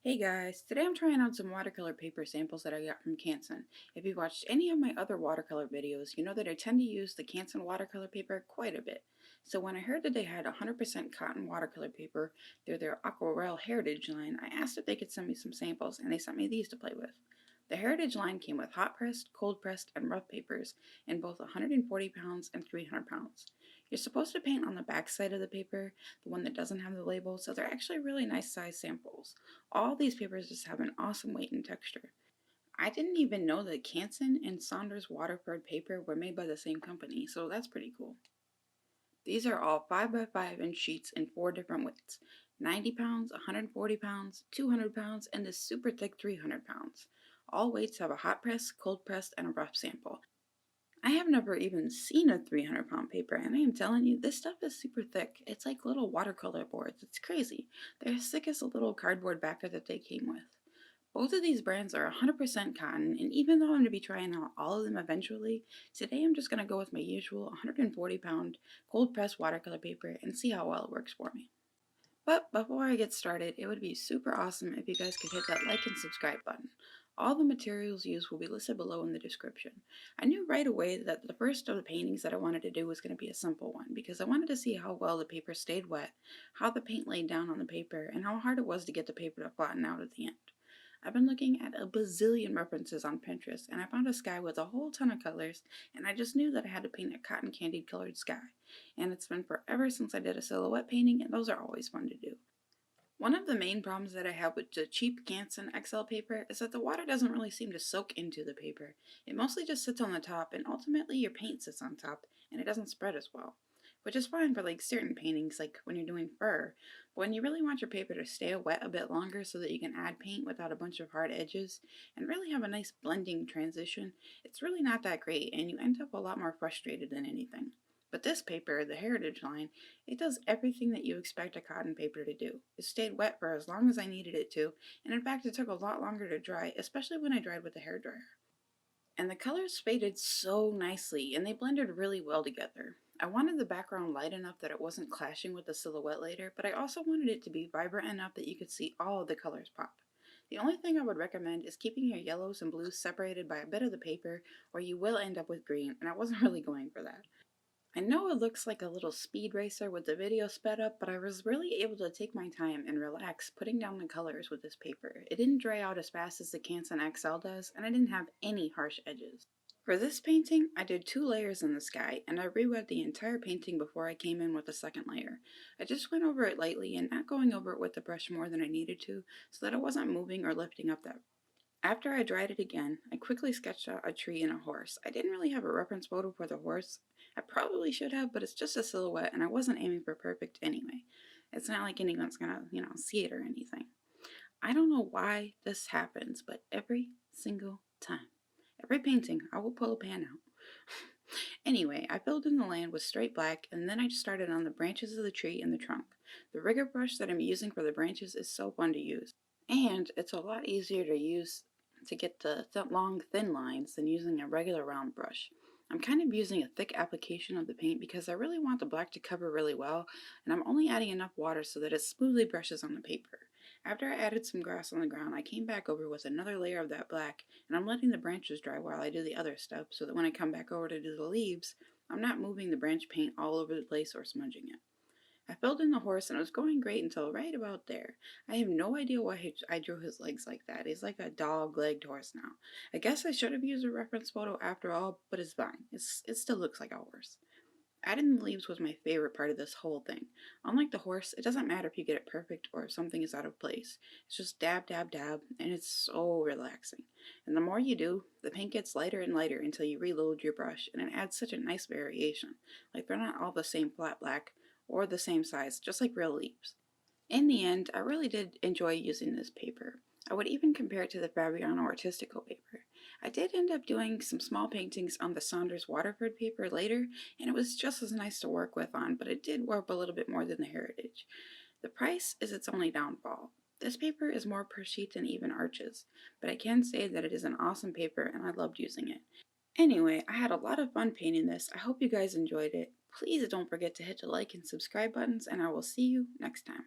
Hey guys, today I'm trying out some watercolor paper samples that I got from Canson. If you've watched any of my other watercolor videos, you know that I tend to use the Canson watercolor paper quite a bit. So when I heard that they had 100% cotton watercolor paper through their Aquarelle Heritage line, I asked if they could send me some samples, and they sent me these to play with. The Heritage line came with hot pressed, cold pressed, and rough papers in both 140 pounds and 300 pounds. You're supposed to paint on the back side of the paper, the one that doesn't have the label, so they're actually really nice size samples. All these papers just have an awesome weight and texture. I didn't even know that Canson and Saunders Waterford paper were made by the same company, so that's pretty cool. These are all 5 by 5 inch sheets in 4 different weights: 90 pounds, 140 pounds, 200 pounds, and this super thick 300 pounds. All weights have a hot press, cold pressed, and a rough sample. I have never even seen a 300-pound paper, and I am telling you, this stuff is super thick. It's like little watercolor boards. It's crazy. They're as thick as a little cardboard backer that they came with. Both of these brands are 100% cotton, and even though I'm going to be trying out all of them eventually, today I'm just going to go with my usual 140-pound cold pressed watercolor paper and see how well it works for me. But before I get started, it would be super awesome if you guys could hit that like and subscribe button. All the materials used will be listed below in the description. I knew right away that the first of the paintings that I wanted to do was going to be a simple one because I wanted to see how well the paper stayed wet, how the paint laid down on the paper, and how hard it was to get the paper to flatten out at the end. I've been looking at a bazillion references on Pinterest, and I found a sky with a whole ton of colors, and I just knew that I had to paint a cotton candy colored sky. And it's been forever since I did a silhouette painting, and those are always fun to do. One of the main problems that I have with the cheap Canson XL paper is that the water doesn't really seem to soak into the paper. It mostly just sits on the top, and ultimately your paint sits on top, and it doesn't spread as well. Which is fine for like certain paintings, like when you're doing fur. But when you really want your paper to stay wet a bit longer so that you can add paint without a bunch of hard edges and really have a nice blending transition, it's really not that great, and you end up a lot more frustrated than anything. But this paper, the Heritage line, it does everything that you expect a cotton paper to do. It stayed wet for as long as I needed it to, and in fact it took a lot longer to dry, especially when I dried with the hairdryer. And the colors faded so nicely, and they blended really well together. I wanted the background light enough that it wasn't clashing with the silhouette later, but I also wanted it to be vibrant enough that you could see all of the colors pop. The only thing I would recommend is keeping your yellows and blues separated by a bit of the paper, or you will end up with green, and I wasn't really going for that. I know it looks like a little speed racer with the video sped up, but I was really able to take my time and relax putting down the colors with this paper. It didn't dry out as fast as the Canson XL does, and I didn't have any harsh edges. For this painting, I did 2 layers in the sky, and I rewet the entire painting before I came in with the second layer. I just went over it lightly and not going over it with the brush more than I needed to, so that it wasn't moving or lifting up that. After I dried it again, I quickly sketched out a tree and a horse. I didn't really have a reference photo for the horse. I probably should have, but it's just a silhouette, and I wasn't aiming for perfect anyway. It's not like anyone's gonna, see it or anything. I don't know why this happens, but every single time, every painting, I will pull a pan out. Anyway, I filled in the land with straight black, and then I just started on the branches of the tree and the trunk. The rigger brush that I'm using for the branches is so fun to use. And it's a lot easier to use to get the long, thin lines than using a regular round brush. I'm kind of using a thick application of the paint because I really want the black to cover really well, and I'm only adding enough water so that it smoothly brushes on the paper. After I added some grass on the ground, I came back over with another layer of that black, and I'm letting the branches dry while I do the other stuff so that when I come back over to do the leaves, I'm not moving the branch paint all over the place or smudging it. I filled in the horse and it was going great until right about there. I have no idea why I drew his legs like that. He's like a dog-legged horse now. I guess I should have used a reference photo after all, but it's fine. It still looks like a horse. Adding the leaves was my favorite part of this whole thing. Unlike the horse, it doesn't matter if you get it perfect or if something is out of place. It's just dab, dab, dab, and it's so relaxing. And the more you do, the paint gets lighter and lighter until you reload your brush, and it adds such a nice variation. Like they're not all the same flat black or the same size, just like real leaves. In the end, I really did enjoy using this paper. I would even compare it to the Fabriano Artistico paper. I did end up doing some small paintings on the Saunders Waterford paper later, and it was just as nice to work with on, but it did warp a little bit more than the Heritage. The price is its only downfall. This paper is more per sheet than even Arches, but I can say that it is an awesome paper and I loved using it. Anyway, I had a lot of fun painting this. I hope you guys enjoyed it. Please don't forget to hit the like and subscribe buttons, and I will see you next time.